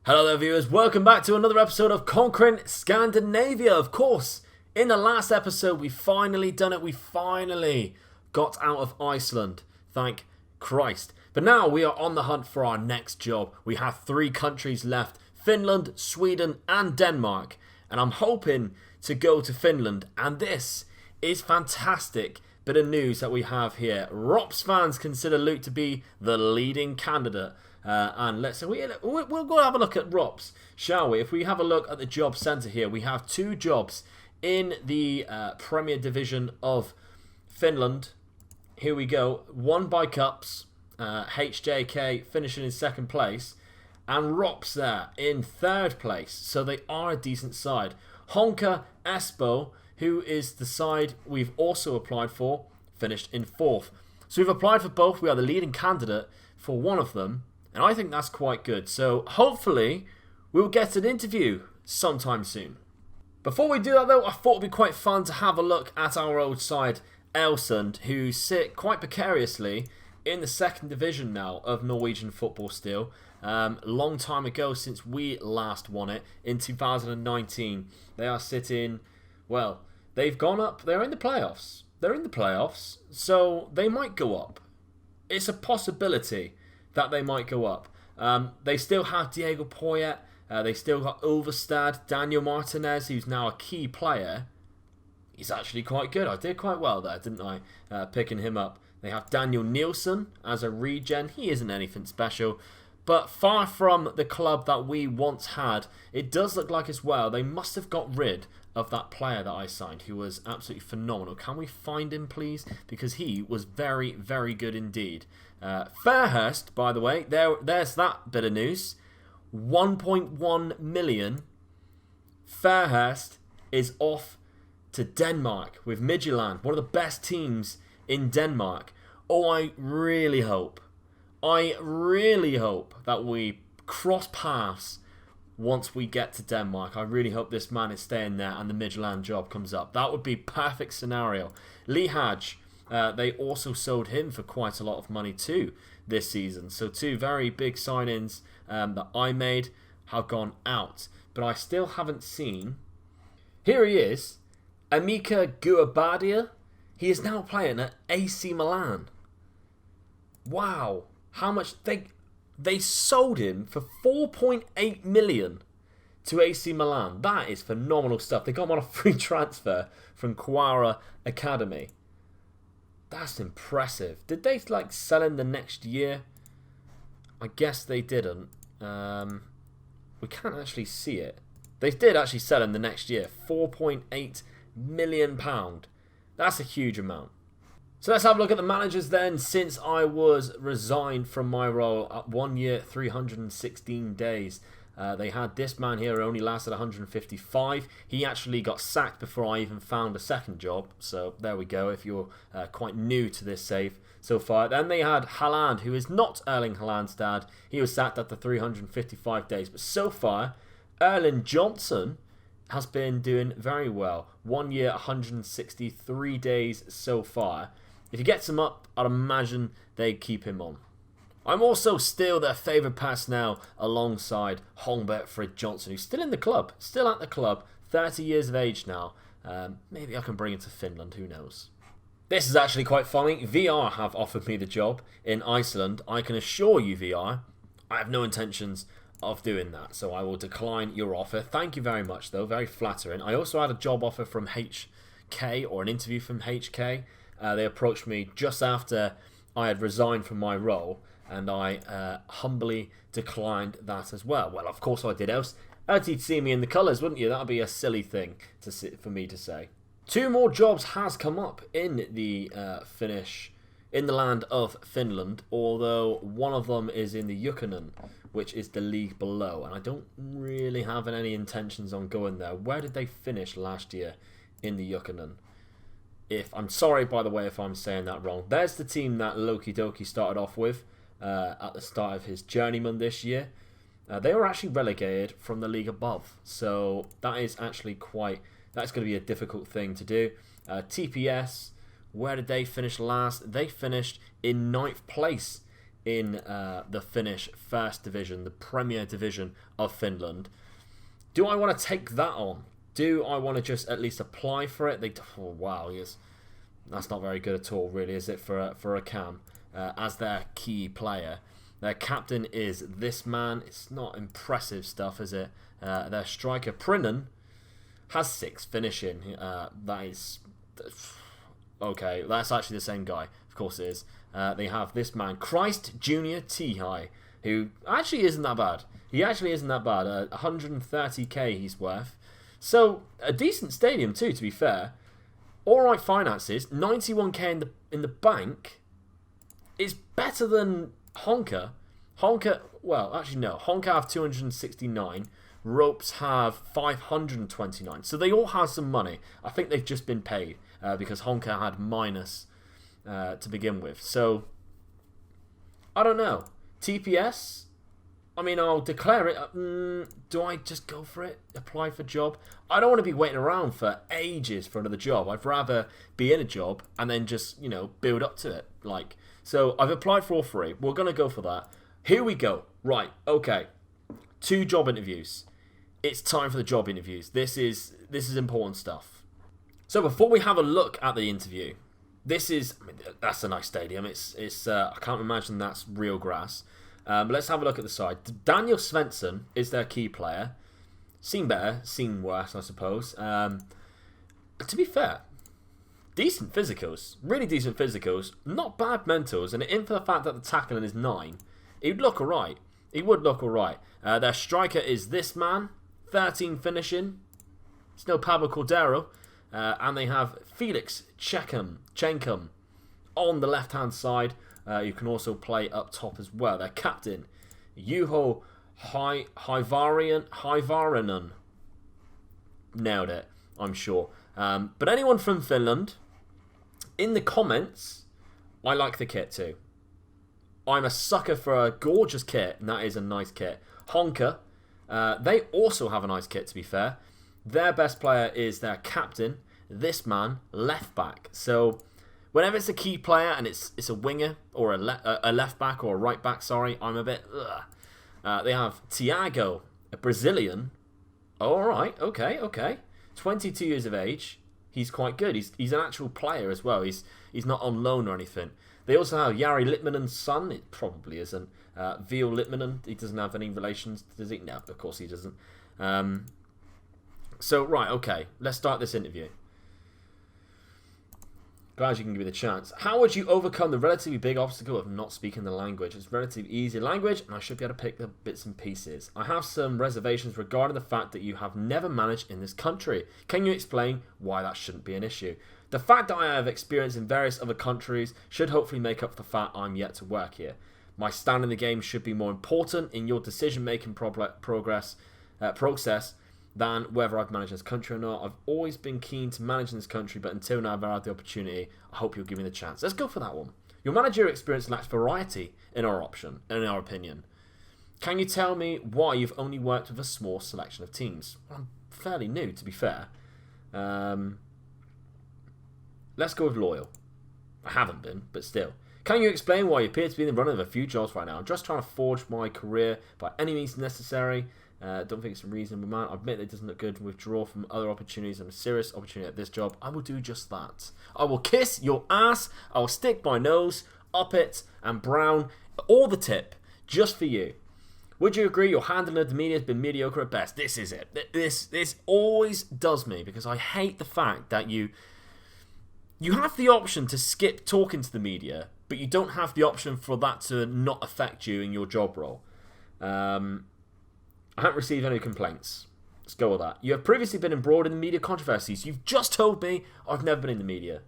Hello there viewers, welcome back to another episode of Conquering Scandinavia. Of course, in the last episode we finally done it, we finally got out of Iceland, thank Christ. But now we are on the hunt for our next job. We have 3 countries left, Finland, Sweden and Denmark. And I'm hoping to go to Finland, and this is fantastic bit of news that we have here. Rops fans consider Luke to be the leading candidate. And we'll go have a look at Rops, shall we? If we have a look at the job centre here, we have 2 jobs in the Premier Division of Finland. Here we go. 1 by Cups, HJK finishing in 2nd place, and Rops there in 3rd place. So they are a decent side. Honka Espoo, who is the side we've also applied for, finished in 4th. So we've applied for both. We are the leading candidate for one of them. And I think that's quite good. So hopefully we'll get an interview sometime soon. Before we do that though, I thought it'd be quite fun to have a look at our old side, Elsand, who sit quite precariously in the 2nd division now of Norwegian football still. Long time ago since we last won it in 2019. They are sitting, well, they've gone up, they're in the playoffs. They're in the playoffs, so they might go up. It's a possibility that they might go up. They still have Diego Poyet. They still got Ulvestad, Daniel Martinez, who's now a key player. He's actually quite good. I did quite well there, didn't I? Picking him up. They have Daniel Nielsen as a regen. He isn't anything special. But far from the club that we once had, it does look like as well they must have got rid of that player that I signed, who was absolutely phenomenal. Can we find him, please? Because he was very, very good indeed. Fairhurst, by the way, there's that bit of news. 1.1 million. Fairhurst is off to Denmark with Midtjylland, one of the best teams in Denmark. Oh, I really hope that we cross paths once we get to Denmark. I really hope this man is staying there and the Midtjylland job comes up. That would be perfect scenario. Lee Hadge, they also sold him for quite a lot of money too this season. So 2 very big signings that I made have gone out. But I still haven't seen. Here he is. Amika Guabadia. He is now playing at AC Milan. Wow. How much they sold him for 4.8 million to AC Milan. That is phenomenal stuff. They got him on a free transfer from Quara Academy. That's impressive. Did they sell him the next year? I guess they didn't. We can't actually see it. They did actually sell him the next year. £4.8 million. That's a huge amount. So let's have a look at the managers then. Since I was resigned from my role at 1 year, 316 days. They had this man here who only lasted 155. He actually got sacked before I even found a second job. So there we go, if you're quite new to this save so far. Then they had Haaland, who is not Erling Haaland's dad. He was sacked after 355 days. But so far, Erling Johnson has been doing very well. 1 year, 163 days so far. If he gets him up, I'd imagine they'd keep him on. I'm also still their favourite personnel alongside Hongbert Frid Johnson, who's still in the club, still at the club, 30 years of age now. Maybe I can bring him to Finland, who knows. This is actually quite funny. VR have offered me the job in Iceland. I can assure you, VR, I have no intentions of doing that, so I will decline your offer. Thank you very much, though, very flattering. I also had a job offer from HK, or an interview from HK. They approached me just after I had resigned from my role, and I humbly declined that as well. Well, of course I did, else you'd see me in the colours, wouldn't you? That would be a silly thing for me to say. 2 more jobs has come up in the in the land of Finland, although one of them is in the Ykkönen, which is the league below, and I don't really have any intentions on going there. Where did they finish last year in the Ykkönen? I'm sorry, by the way, if I'm saying that wrong. There's the team that Loki Doki started off with at the start of his journeyman this year. They were actually relegated from the league above, so that is actually that's going to be a difficult thing to do. TPS, where did they finish last? They finished in 9th place in the Finnish First Division, the Premier Division of Finland. Do I want to take that on? Do I want to just at least apply for it? That's not very good at all, really, is it, for a cam as their key player? Their captain is this man. It's not impressive stuff, is it? Their striker, Prinnan, has 6 finishing. That is... Okay, that's actually the same guy. Of course it is. They have this man, Christ Junior T-High, who actually isn't that bad. He actually isn't that bad. 130k he's worth. So, a decent stadium too, to be fair. Alright finances, 91k in the bank is better than Honka. Honka have 269. Ropes have 529. So they all have some money. I think they've just been paid because Honka had minus to begin with. So, I don't know. TPS? I mean, I'll declare it. Do I just go for it? Apply for job? I don't want to be waiting around for ages for another job. I'd rather be in a job and then just, build up to it. So I've applied for all 3. We're going to go for that. Here we go. Right, okay. 2 job interviews. It's time for the job interviews. This is important stuff. So before we have a look at the interview, that's a nice stadium. It's I can't imagine that's real grass. But let's have a look at the side. Daniel Svensson is their key player. Seen better, seen worse, I suppose. To be fair, decent physicals. Really decent physicals. Not bad mentals. And in for the fact that the tackling is 9, he'd look alright. He would look alright. Their striker is this man. 13 finishing. It's no Pablo Cordero. And they have Felix Chenkum on the left-hand side. You can also play up top as well. Their captain, Juho Haivarinen. Nailed it, I'm sure. But anyone from Finland, in the comments, I like the kit too. I'm a sucker for a gorgeous kit, and that is a nice kit. Honka, they also have a nice kit, to be fair. Their best player is their captain, this man, left back. So whenever it's a key player and it's a winger or a left back or a right back, I'm a bit they have Thiago, a Brazilian. All right, okay. 22 years of age. He's quite good. He's an actual player as well. He's not on loan or anything. They also have Jari Litmanen's son. It probably isn't. Veal Litmanen. He doesn't have any relations, does he? No, of course he doesn't. So, right, okay. Let's start this interview. Glad you can give me the chance. How would you overcome the relatively big obstacle of not speaking the language? It's a relatively easy language, and I should be able to pick the bits and pieces. I have some reservations regarding the fact that you have never managed in this country. Can you explain why that shouldn't be an issue? The fact that I have experience in various other countries should hopefully make up for the fact I'm yet to work here. My stand in the game should be more important in your decision-making process than whether I've managed this country or not. I've always been keen to manage in this country, but until now I've had the opportunity. I hope you'll give me the chance. Let's go for that one. Your managerial experience lacks variety in our opinion. Can you tell me why you've only worked with a small selection of teams? Well, I'm fairly new, to be fair. Let's go with loyal. I haven't been, but still. Can you explain why you appear to be in the run of a few jobs right now? I'm just trying to forge my career by any means necessary. Don't think it's a reasonable amount. I admit that it doesn't look good to withdraw from other opportunities. I'm a serious opportunity at this job. I will do just that. I will kiss your ass. I will stick my nose up it and brown all the tip just for you. Would you agree your handling of the media has been mediocre at best? This is it. This always does me because I hate the fact that you have the option to skip talking to the media, but you don't have the option for that to not affect you in your job role. I haven't received any complaints. Let's go with that. You have previously been embroiled in the media controversies. You've just told me I've never been in the media.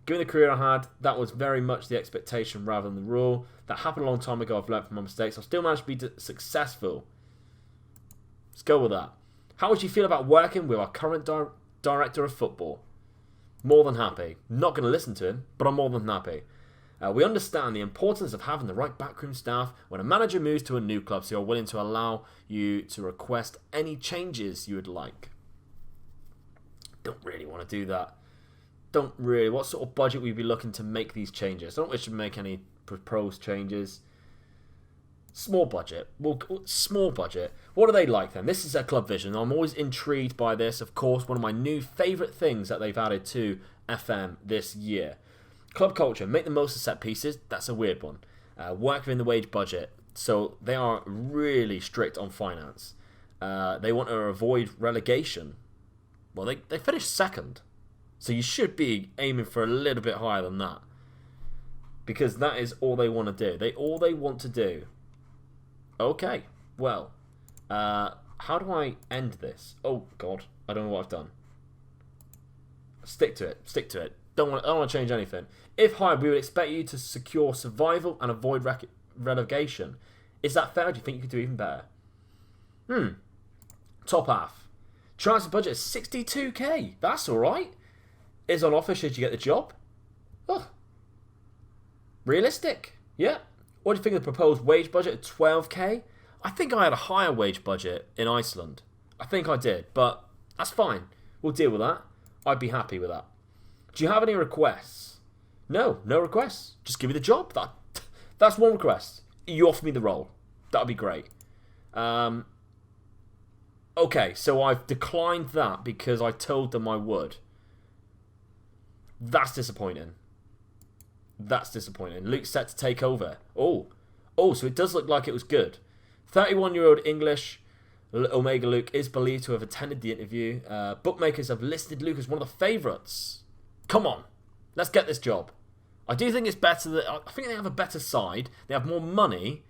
Given the career I had, that was very much the expectation rather than the rule. That happened a long time ago. I've learned from my mistakes. I've still managed to be successful. Let's go with that. How would you feel about working with our current director of football? More than happy. Not going to listen to him, but I'm more than happy. We understand the importance of having the right backroom staff when a manager moves to a new club, so you're willing to allow you to request any changes you would like. Don't really want to do that. Don't really. What sort of budget would we be looking to make these changes? I don't wish to make any proposed changes. Small budget. Well, small budget. What do they like then? This is their club vision. I'm always intrigued by this. Of course, one of my new favourite things that they've added to FM this year. Club culture. Make the most of set pieces. That's a weird one. Work within the wage budget. So they are really strict on finance. They want to avoid relegation. Well, they finished second. So you should be aiming for a little bit higher than that. Because that is all they want to do. All they want to do. Okay, well, how do I end this? Oh God, I don't know what I've done. Stick to it. I don't want to change anything. If hired, we would expect you to secure survival and avoid relegation. Is that fair? Or do you think you could do even better? Top half. Transfer budget is 62k. That's all right. Is on offer should you get the job. Oh, realistic. Yeah. What do you think of the proposed wage budget of 12k? I think I had a higher wage budget in Iceland. I think I did, but that's fine. We'll deal with that. I'd be happy with that. Do you have any requests? No requests. Just give me the job. That's one request. You offer me the role. That'd be great. Okay, so I've declined that because I told them I would. That's disappointing. Luke's set to take over. Oh, so it does look like it was good. 31-year-old English Omega Luke is believed to have attended the interview. Bookmakers have listed Luke as one of the favourites. Come on, let's get this job. I do think it's better. I think they have a better side. They have more money.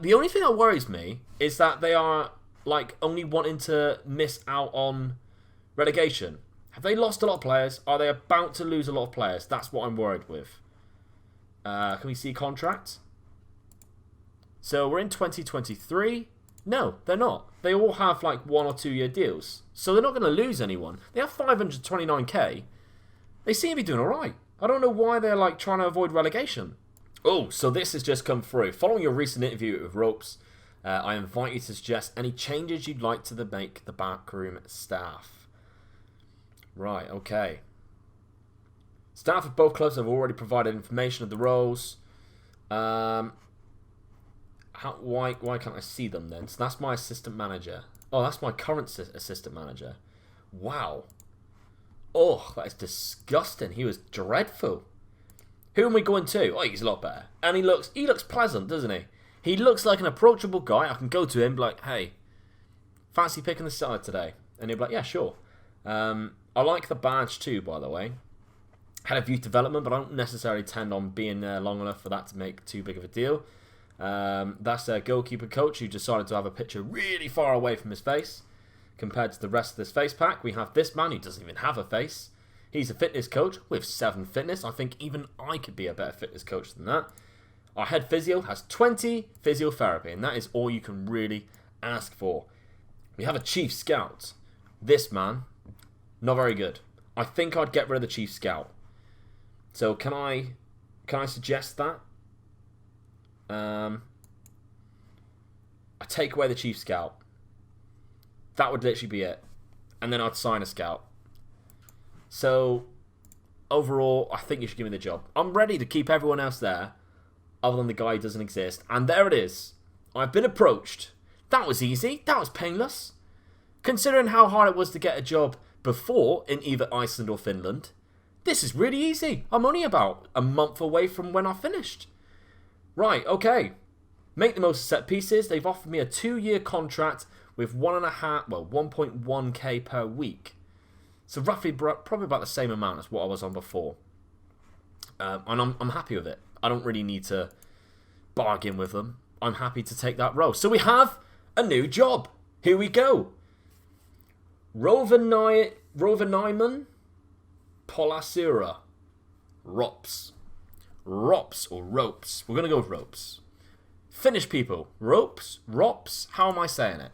The only thing that worries me is that they are like only wanting to miss out on relegation. Have they lost a lot of players? Are they about to lose a lot of players? That's what I'm worried with. Can we see contracts? So we're in 2023. No, they're not. They all have like 1 or 2 year deals. So they're not going to lose anyone. They have 529k. They seem to be doing alright. I don't know why they're like trying to avoid relegation. Oh, so this has just come through. Following your recent interview with Ropes, I invite you to suggest any changes you'd like to make the backroom staff. Right, okay. Staff of both clubs have already provided information of the roles. Why can't I see them then? So that's my assistant manager. Oh, that's my current assistant manager. Wow. Oh, that is disgusting. He was dreadful. Who am we going to? Oh, he's a lot better. And he looks pleasant, doesn't he? He looks like an approachable guy. I can go to him and be like, hey, fancy picking the side today? And he'll be like, yeah, sure. I like the badge too, by the way. Head of youth development, but I don't necessarily tend on being there long enough for that to make too big of a deal. That's a goalkeeper coach who decided to have a picture really far away from his face. Compared to the rest of this face pack, we have this man who doesn't even have a face. He's a fitness coach with 7 fitness. I think even I could be a better fitness coach than that. Our head physio has 20 physiotherapy, and that is all you can really ask for. We have a chief scout. This man, not very good. I think I'd get rid of the chief scout. So can I suggest that? I take away the chief scout. That would literally be it. And then I'd sign a scout. So, overall, I think you should give me the job. I'm ready to keep everyone else there, other than the guy who doesn't exist. And there it is. I've been approached. That was easy. That was painless. Considering how hard it was to get a job before in either Iceland or Finland, this is really easy. I'm only about a month away from when I finished. Right, okay. Make the most of set pieces. They've offered me a 2-year contract with 1.1k per week. So roughly, probably about the same amount as what I was on before. And I'm happy with it. I don't really need to bargain with them. I'm happy to take that role. So we have a new job. Here we go. Rovaniemon Polasura. Rops or ropes. We're going to go with ropes. Finnish people. Rops? How am I saying it?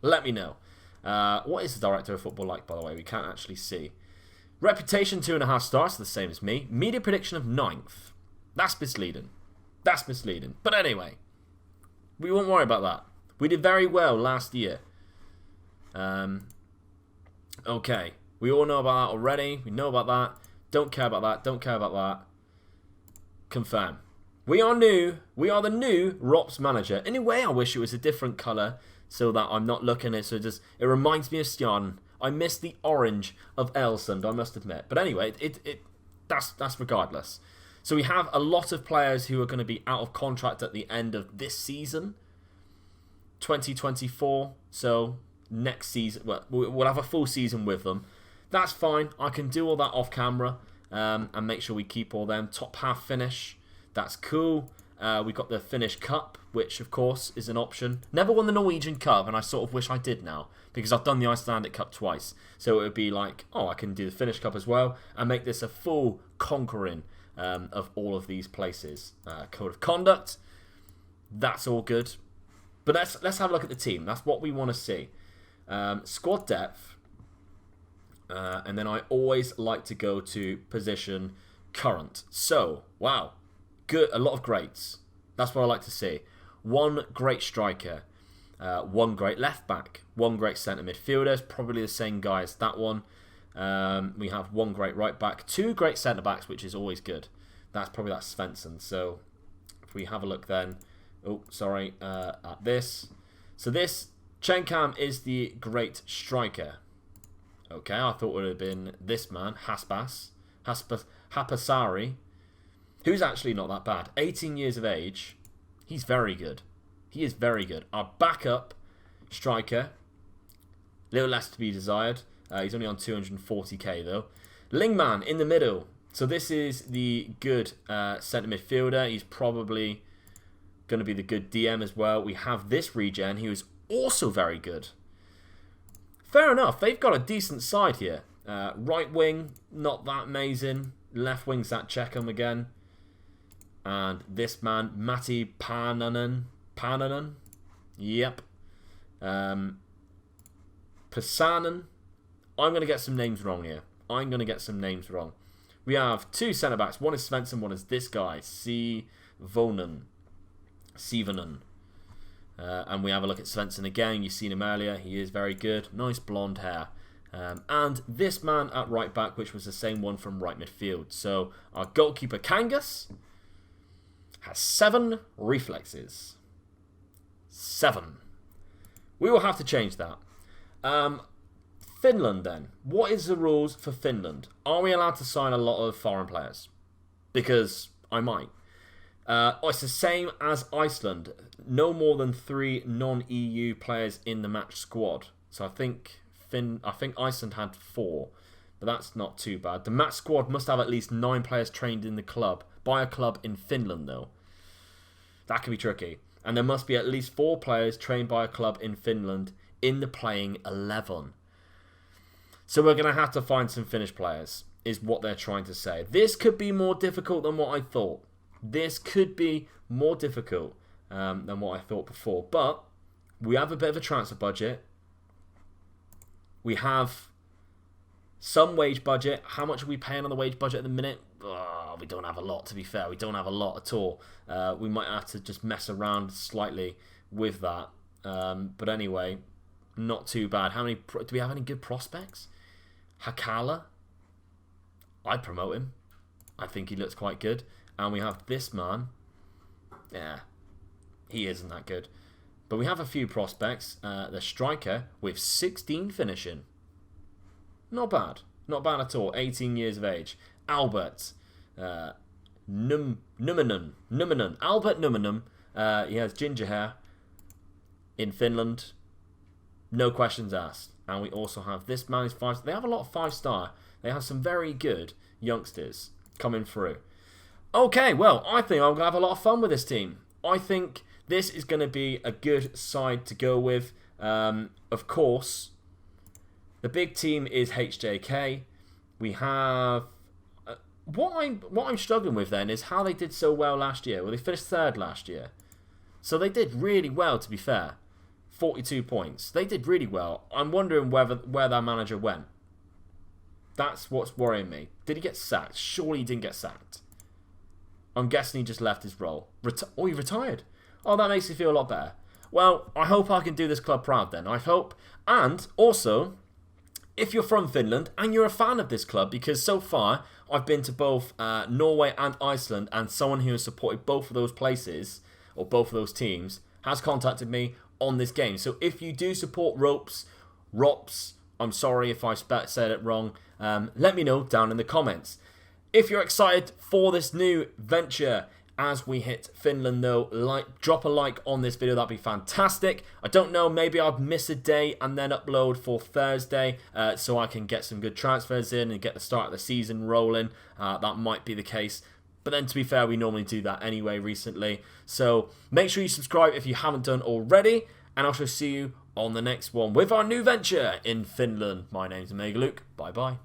Let me know. What is the director of football like, by the way? We can't actually see. Reputation 2.5 stars, the same as me. Media prediction of 9th. That's misleading. But anyway, we won't worry about that. We did very well last year. Okay. We all know about that already. We know about that. Don't care about that. Confirm. We are new. We are the new ROPS manager. In a way, I wish it was a different colour so that I'm not looking at it. So it reminds me of Stjarn. I miss the orange of Elsand, I must admit. But anyway, that's regardless. So we have a lot of players who are going to be out of contract at the end of this season, 2024. So next season, well, we'll have a full season with them. That's fine. I can do all that off camera and make sure we keep all them. Top half finish. That's cool. We've got the Finnish Cup, which of course is an option. Never won the Norwegian Cup, and I sort of wish I did now, because I've done the Icelandic Cup twice. So it would be like, oh, I can do the Finnish Cup as well, and make this a full conquering of all of these places. Code of conduct, that's all good. But let's have a look at the team. That's what we want to see. Squad depth, and then I always like to go to position current. So, wow. Good, a lot of greats. That's what I like to see. One great striker, one great left back, one great centre midfielder. It's probably the same guy as that one. We have one great right back, two great centre backs, which is always good. That's probably that Svensson. So if we have a look then, at this. So this Chenkam is the great striker. Okay, I thought it would have been this man, Hapasari. Who's actually not that bad. 18 years of age. He's very good. He is very good. Our backup striker. Little less to be desired. He's only on 240k though. Lingman in the middle. So this is the good centre midfielder. He's probably going to be the good DM as well. We have this regen. He was also very good. Fair enough. They've got a decent side here. Right wing, not that amazing. Left wing's that Checkham again. And this man, Matti Pananen. Yep. Pasanen. I'm going to get some names wrong here. We have two centre-backs. One is Svensson, one is this guy, Sivonen. And we have a look at Svensson again. You've seen him earlier. He is very good. Nice blonde hair. And this man at right back, which was the same one from right midfield. So our goalkeeper, Kangas, has 7 reflexes. 7. We will have to change that. Finland then. What is the rules for Finland? Are we allowed to sign a lot of foreign players? Because I might. It's the same as Iceland. No more than 3 non-EU players in the match squad. So I think Iceland had 4. But that's not too bad. The match squad must have at least 9 players trained in the club. By a club in Finland, though. That could be tricky. And there must be at least 4 players trained by a club in Finland in the playing 11. So we're going to have to find some Finnish players, is what they're trying to say. This could be more difficult than what I thought. This could be more difficult than what I thought before. But we have a bit of a transfer budget. We have some wage budget. How much are we paying on the wage budget at the minute? Oh, we don't have a lot, to be fair. We don't have a lot at all. We might have to just mess around slightly with that. But anyway, not too bad. Do we have any good prospects? Hakala. I'd promote him. I think he looks quite good. And we have this man. Yeah, he isn't that good. But we have a few prospects. The striker with 16 finishing. Not bad. Not bad at all. 18 years of age. Albert Numminen. Albert Numminen. He has ginger hair. In Finland. No questions asked. And we also have this man is 5. They have a lot of 5-star. They have some very good youngsters coming through. Okay, well, I think I'm going to have a lot of fun with this team. I think this is going to be a good side to go with. Of course, the big team is HJK. We have... What I'm struggling with then is how they did so well last year. Well, they finished 3rd last year. So they did really well, to be fair. 42 points. They did really well. I'm wondering where that manager went. That's what's worrying me. Did he get sacked? Surely he didn't get sacked. I'm guessing he just left his role. He retired. Oh, that makes me feel a lot better. Well, I hope I can do this club proud then. I hope. And also, if you're from Finland and you're a fan of this club, because so far I've been to both Norway and Iceland, and someone who has supported both of those places, or both of those teams, has contacted me on this game. So if you do support Rops, I'm sorry if I said it wrong, let me know down in the comments. If you're excited for this new venture as we hit Finland though, drop a like on this video, that'd be fantastic. I don't know, maybe I'll miss a day and then upload for Thursday so I can get some good transfers in and get the start of the season rolling. That might be the case. But then to be fair, we normally do that anyway recently. So make sure you subscribe if you haven't done already, and I shall see you on the next one with our new venture in Finland. My name's Omega Luke. Bye bye.